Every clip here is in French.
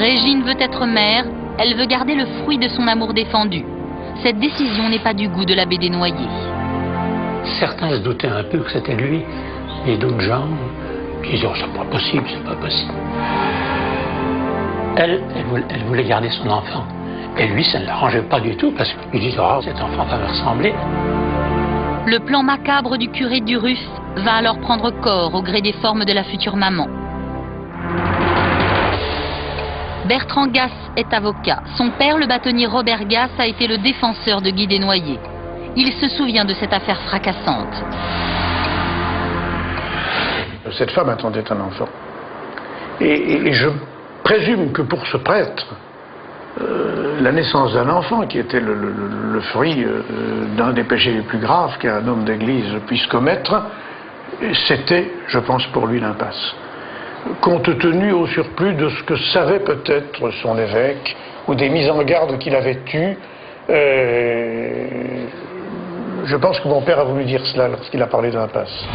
Régine veut être mère, elle veut garder le fruit de son amour défendu. Cette décision n'est pas du goût de l'abbé Desnoyers. Certains se doutaient un peu que c'était lui, et d'autres gens disaient « oh, c'est pas possible, c'est pas possible ». Elle voulait garder son enfant. Et lui, ça ne l'arrangeait pas du tout, parce qu'il disait « oh, cet enfant va me ressembler ». Le plan macabre du curé Duruf va alors prendre corps au gré des formes de la future maman. Bertrand Gasse est avocat. Son père, le bâtonnier Robert Gasse, a été le défenseur de Guy Desnoyers. Il se souvient de cette affaire fracassante. Cette femme attendait un enfant. Et je présume que pour ce prêtre, la naissance d'un enfant, qui était le fruit d'un des péchés les plus graves qu'un homme d'église puisse commettre, c'était, je pense, pour lui l'impasse. Compte tenu au surplus de ce que savait peut-être son évêque, ou des mises en garde qu'il avait eues, je pense que mon père a voulu dire cela lorsqu'il a parlé d'impasse.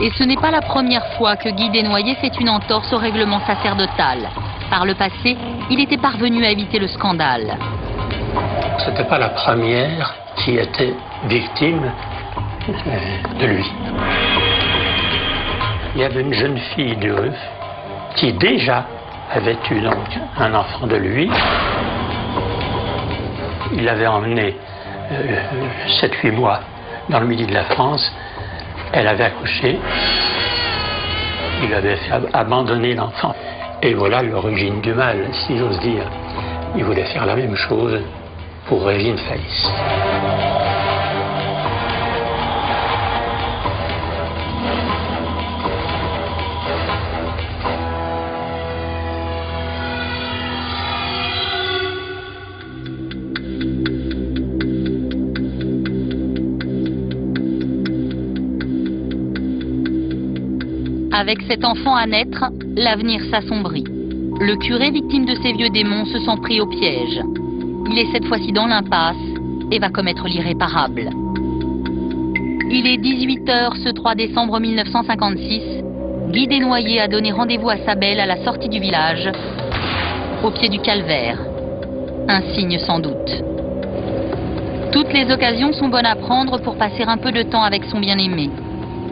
Et ce n'est pas la première fois que Guy Desnoyers fait une entorse au règlement sacerdotal. Par le passé, il était parvenu à éviter le scandale. C'était pas la première qui était victime de lui. Il y avait une jeune fille du Ruf qui déjà avait eu donc un enfant de lui. Il l'avait emmené 7-8 mois dans le midi de la France. Elle avait accouché. Il avait fait abandonner l'enfant. Et voilà l'origine du mal, si j'ose dire. Il voulait faire la même chose pour Régine Faïs. Avec cet enfant à naître, l'avenir s'assombrit. Le curé, victime de ces vieux démons, se sent pris au piège. Il est cette fois-ci dans l'impasse et va commettre l'irréparable. Il est 18h ce 3 décembre 1956. Guy Desnoyers a donné rendez-vous à sa belle à la sortie du village, au pied du calvaire. Un signe sans doute. Toutes les occasions sont bonnes à prendre pour passer un peu de temps avec son bien-aimé.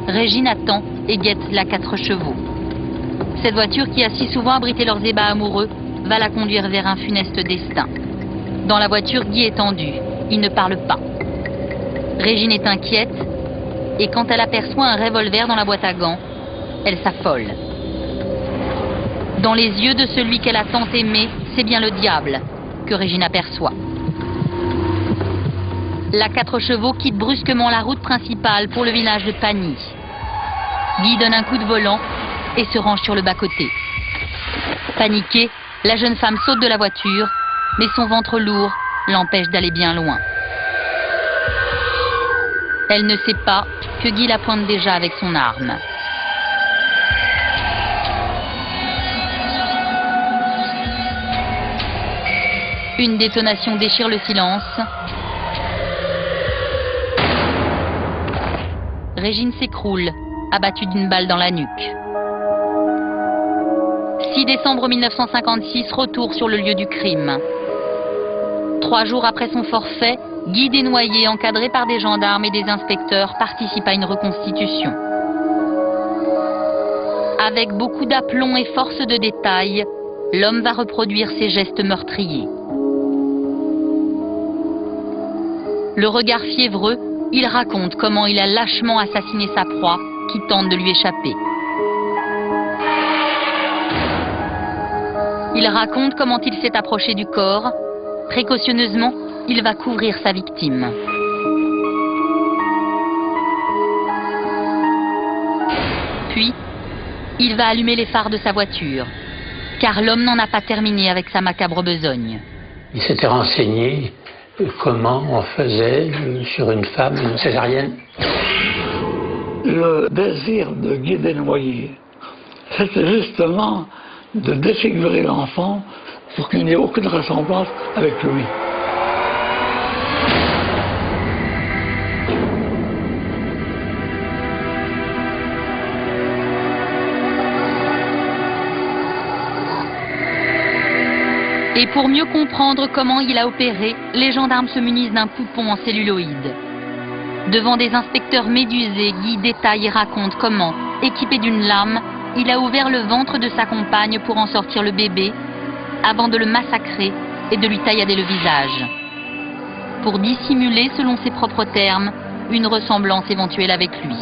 Régine attend et guette la 4 chevaux. Cette voiture qui a si souvent abrité leurs ébats amoureux va la conduire vers un funeste destin. Dans la voiture, Guy est tendu. Il ne parle pas. Régine est inquiète et quand elle aperçoit un revolver dans la boîte à gants, elle s'affole. Dans les yeux de celui qu'elle a tant aimé, c'est bien le diable que Régine aperçoit. La 4 chevaux quitte brusquement la route principale pour le village de Pagny. Guy donne un coup de volant et se range sur le bas-côté. Paniquée, la jeune femme saute de la voiture, mais son ventre lourd l'empêche d'aller bien loin. Elle ne sait pas que Guy la pointe déjà avec son arme. Une détonation déchire le silence. Régine s'écroule, abattue d'une balle dans la nuque. 6 décembre 1956, retour sur le lieu du crime. 3 jours après son forfait, Guy Desnoyers, encadré par des gendarmes et des inspecteurs, participe à une reconstitution. Avec beaucoup d'aplomb et force de détail, l'homme va reproduire ses gestes meurtriers. Le regard fiévreux, il raconte comment il a lâchement assassiné sa proie qui tente de lui échapper. Il raconte comment il s'est approché du corps. Précautionneusement, il va couvrir sa victime. Puis, il va allumer les phares de sa voiture, car l'homme n'en a pas terminé avec sa macabre besogne. Il s'était renseigné comment on faisait sur une femme une césarienne. Le désir de Guy Desnoyers, c'était justement de défigurer l'enfant pour qu'il n'y ait aucune ressemblance avec lui. Et pour mieux comprendre comment il a opéré, les gendarmes se munissent d'un poupon en celluloïd. Devant des inspecteurs médusés, Guy détaille et raconte comment, équipé d'une lame, il a ouvert le ventre de sa compagne pour en sortir le bébé, avant de le massacrer et de lui taillader le visage. Pour dissimuler, selon ses propres termes, une ressemblance éventuelle avec lui.